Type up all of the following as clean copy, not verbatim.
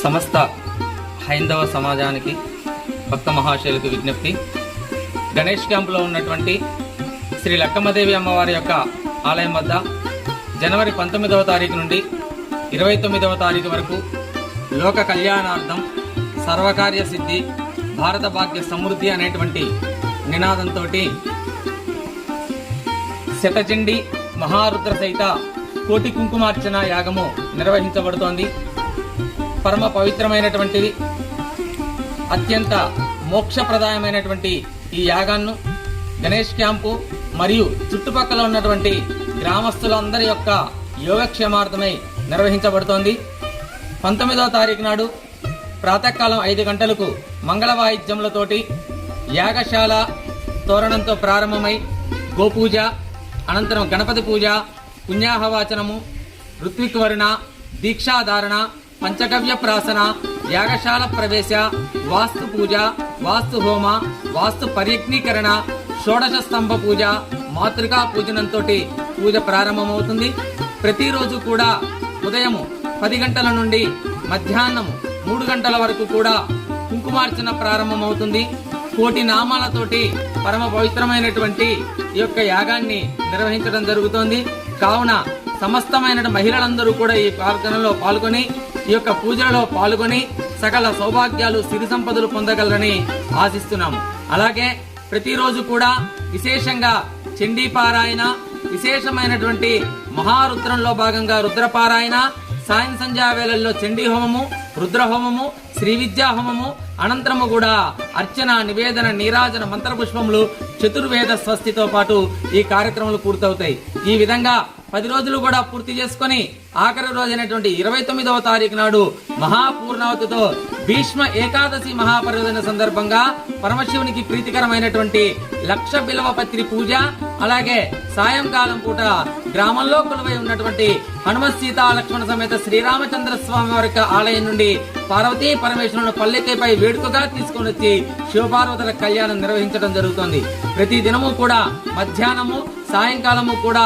సమస్త హైందవ సమాజానికి భక్త మహాశయులకు విజ్ఞప్తి. గణేష్ క్యాంపులో ఉన్నటువంటి శ్రీ లక్కమ్మదేవి అమ్మవారి యొక్క ఆలయం వద్ద జనవరి 19వ తారీఖు నుండి 29వ తారీఖు వరకు లోక కళ్యాణార్థం సర్వకార్య సిద్ధి భారత భాగ్య సమృద్ధి అనేటువంటి నినాదంతో శతచండి మహారుద్ర సహిత కోటి కుంకుమార్చన యాగము నిర్వహించబడుతోంది. పరమ పవిత్రమైనటువంటిది, అత్యంత మోక్షప్రదాయమైనటువంటి ఈ యాగాన్ని గణేష్ క్యాంపు మరియు చుట్టుపక్కల ఉన్నటువంటి గ్రామస్తులందరి యొక్క యోగక్షేమార్థమై నిర్వహించబడుతోంది. 19వ తారీఖు నాడు ప్రాతకాలం 5 గంటలకు మంగళ వాయిద్యములతోటి యాగశాల తోరణంతో ప్రారంభమై గోపూజ, అనంతరం గణపతి పూజ, పుణ్యాహవాచనము, ఋత్విక్వర్ణ, దీక్షాధారణ, పంచగవ్య ప్రాసన, యాగశాల ప్రవేశ, వాస్తు పూజ, వాస్తు హోమ, వాస్తు పర్యజ్ఞీకరణ, షోడశ స్తంభ పూజ, మాతృకా పూజనంతో పూజ ప్రారంభమవుతుంది. ప్రతిరోజు కూడా ఉదయం 10 గంటల నుండి మధ్యాహ్నం 3 గంటల వరకు కూడా కుంకుమార్చన ప్రారంభమవుతుంది. కోటి నామాలతోటి పరమ పవిత్రమైనటువంటి ఈ యొక్క యాగాన్ని నిర్వహించడం జరుగుతోంది. కావున సమస్తమైన మహిళలందరూ కూడా ఈ ప్రార్థనలో పాల్గొని ఈ యొక్క పూజలలో పాల్గొని సకల సౌభాగ్యాలు సిరి సంపదలు పొందగలరని ఆశిస్తున్నాము. అలాగే ప్రతిరోజు కూడా విశేషంగా చండీపారాయణ, విశేషమైనటువంటి మహారుద్రంలో భాగంగా రుద్రపారాయణ, సాయం సంధ్యా వేళల్లో చండీ హోమము, రుద్రహోమము, శ్రీ విద్యా హోమము, అనంతరము కూడా అర్చన, నివేదన, నీరాజన, మంత్రపుష్పములు, చతుర్వేద స్వస్తితో పాటు ఈ కార్యక్రమాలు పూర్తవుతాయి. ఈ విధంగా 10 రోజులు కూడా పూర్తి చేసుకుని ఆఖరి రోజైనటువంటి 29వ తారీఖు నాడు మహాపూర్ణావతితో భీష్మ ఏకాదశి మహాపర్వదిన సందర్భంగా పరమశివునికి ప్రీతికరమైనటువంటి 1,00,000 బిల్వపత్రి పూజ, అలాగే సాయంకాలం పూట గ్రామంలో కొలువై ఉన్నటువంటి హనుమత్ సీతా లక్ష్మణ సమేత శ్రీరామచంద్ర స్వామి వారి ఆలయం నుండి పార్వతీ పరమేశ్వరులను పల్లెకైపై వేడుకగా తీసుకుని వచ్చి శివపార్వతుల కళ్యాణం నిర్వహించడం జరుగుతోంది. ప్రతి దినము కూడా మధ్యాహ్నము, సాయంకాలము కూడా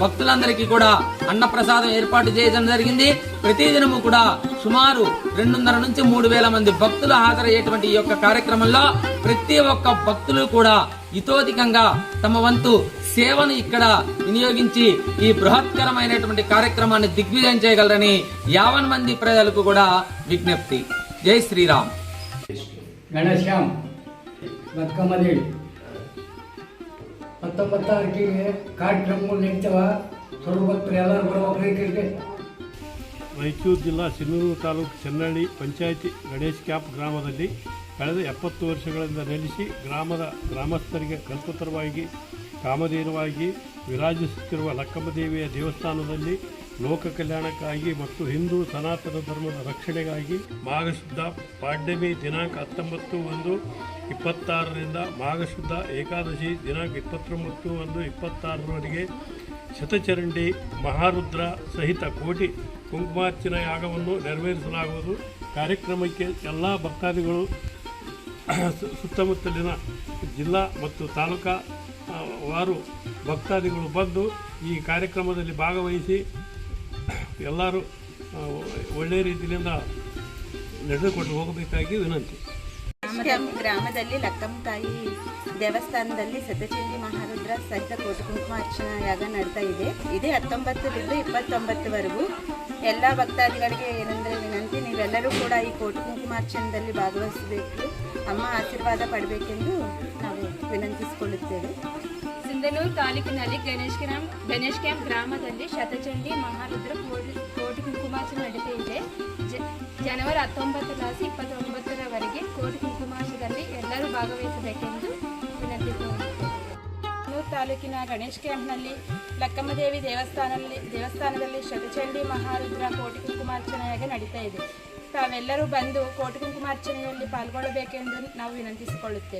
భక్తులందరికీ కూడా అన్నప్రసాదం ఏర్పాటు చేయడం జరిగింది. ప్రతి దినము కూడా సుమారు 200 నుంచి 3,000 మంది భక్తులు హాజరయ్యేటువంటి ఈ యొక్క కార్యక్రమంలో ప్రతి ఒక్క భక్తులు కూడా ఇతోధికంగా తమ వంతు సేవను ఇక్కడ వినియోగించి ఈ బృహత్కరమైనటువంటి కార్యక్రమాన్ని దిగ్విజయం చేయగలరని 50 మంది ప్రజలకు కూడా విజ్ఞప్తి. జై శ్రీరామ్. ಗಣೇಶ್ ಕ್ಯಾಂಪ್ ಲಕ್ಕಮ್ಮದೇವಿ 19 ತಾರೀಕಿಗೆ ಕಾರ್ಯಕ್ರಮಗಳು ನಡೀತಾವ. ಸರ್ವಭಕ್ತರು ಎಲ್ಲರೂ ಬರಬೇಕು. ರಾಯಚೂರು ಜಿಲ್ಲಾ ಸಿನ್ನೂರು ತಾಲೂಕು ಚೆನ್ನಹಳ್ಳಿ ಪಂಚಾಯಿತಿ ಗಣೇಶ್ ಕ್ಯಾಂಪ್ ಗ್ರಾಮದಲ್ಲಿ ಕಳೆದ 70 ವರ್ಷಗಳಿಂದ ನೆಲೆಸಿ ಗ್ರಾಮಸ್ಥರಿಗೆ ಕಲ್ಪತರವಾಗಿ ಕಾಮಧೇನುವಾಗಿ ವಿರಾಜಿಸುತ್ತಿರುವ ಲಕ್ಕಮ್ಮದೇವಿಯ ದೇವಸ್ಥಾನದಲ್ಲಿ ಲೋಕ ಕಲ್ಯಾಣಕ್ಕಾಗಿ ಮತ್ತು ಹಿಂದೂ ಸನಾತನ ಧರ್ಮದ ರಕ್ಷಣೆಗಾಗಿ ಮಾಘಶುದ್ಧ ಪಾಡ್ಯಮಿ ದಿನಾಂಕ 19/1/26ರಿಂದ ಮಾಘಶುದ್ಧ ಏಕಾದಶಿ ದಿನಾಂಕ 29/1/26ರವರೆಗೆ ಶತಚರಂಡಿ ಮಹಾರುದ್ರ ಸಹಿತ ಕೋಟಿ ಕುಂಕುಮಾರ್ಚನ ಯಾಗವನ್ನು ನೆರವೇರಿಸಲಾಗುವುದು. ಕಾರ್ಯಕ್ರಮಕ್ಕೆ ಎಲ್ಲ ಭಕ್ತಾದಿಗಳು ಸುತ್ತಮುತ್ತಲಿನ ಜಿಲ್ಲಾ ಮತ್ತು ತಾಲೂಕಾ ವಾರು ಭಕ್ತಾದಿಗಳು ಬಂದು ಈ ಕಾರ್ಯಕ್ರಮದಲ್ಲಿ ಭಾಗವಹಿಸಿ ಎಲ್ಲರೂ ಒಳ್ಳೆಯ ರೀತಿಯಿಂದ ನಡೆದುಕೊಂಡು ಹೋಗಬೇಕಾಗಿ ವಿನಂತಿ. ಗ್ರಾಮದಲ್ಲಿ ಲಕ್ಕಮ್ಮ ತಾಯಿ ದೇವಸ್ಥಾನದಲ್ಲಿ ಶತಚಂಡಿ ಮಹಾರುದ್ರ ಸಹಿತ ಕೋಟಿ ಕುಂಕುಮಾರ್ಚನ ಯಾಗ ನಡೀತಾ ಇದೆ. ಇದೇ 19ರಿಂದ 29ವರೆಗೂ ಎಲ್ಲ ಭಕ್ತಾದಿಗಳಿಗೆ ಏನಂದರೆ ವಿನಂತಿ, ನೀವೆಲ್ಲರೂ ಕೂಡ ಈ ಕೋಟಿ ಕುಂಕುಮಾರ್ಚನದಲ್ಲಿ ಭಾಗವಹಿಸಬೇಕು, ಅಮ್ಮ ಆಶೀರ್ವಾದ ಪಡಬೇಕೆಂದು ನಾವು ವಿನಂತಿಸಿಕೊಳ್ಳುತ್ತೇವೆ. ಸಿಂಧನೂರು ತಾಲೂಕಿನಲ್ಲಿ ಗಣೇಶ್ ಕ್ಯಾಂಪ್ ಗ್ರಾಮದಲ್ಲಿ ಶತಚಂಡಿ ಮಹಾರುದ್ರ ಕೋಟಿ ಕುಂಕುಮಾರ್ಚನೆ ನಡೀತಾ ಇದೆ. ಜನವರಿ 19 29ರವರೆಗೆ ಕೋಟಿ ಕುಂಕುಮಾರ್ಚನದಲ್ಲಿ ಎಲ್ಲರೂ ಭಾಗವಹಿಸಬೇಕೆಂದು ವಿನಂತಿಸಿಕೊಳ್ಳುತ್ತೇವೆ. ಸಿಂಧನೂರು ತಾಲೂಕಿನ ಗಣೇಶ್ ಕ್ಯಾಂಪ್ನಲ್ಲಿ ಲಕ್ಕಮ್ಮದೇವಿ ದೇವಸ್ಥಾನದಲ್ಲಿ ಶತಚಂಡಿ ಮಹಾರುದ್ರ ಕೋಟಿ ಕುಂಕುಮಾರ್ಚನೆಯಾಗಿ ನಡೀತಾ ಇದೆ. ತಾವೆಲ್ಲರೂ ಬಂದು ಕೋಟಿ ಕುಂಕುಮಾರ್ಚನೆಯಲ್ಲಿ ಪಾಲ್ಗೊಳ್ಳಬೇಕೆಂದು ನಾವು ವಿನಂತಿಸಿಕೊಳ್ಳುತ್ತೇವೆ.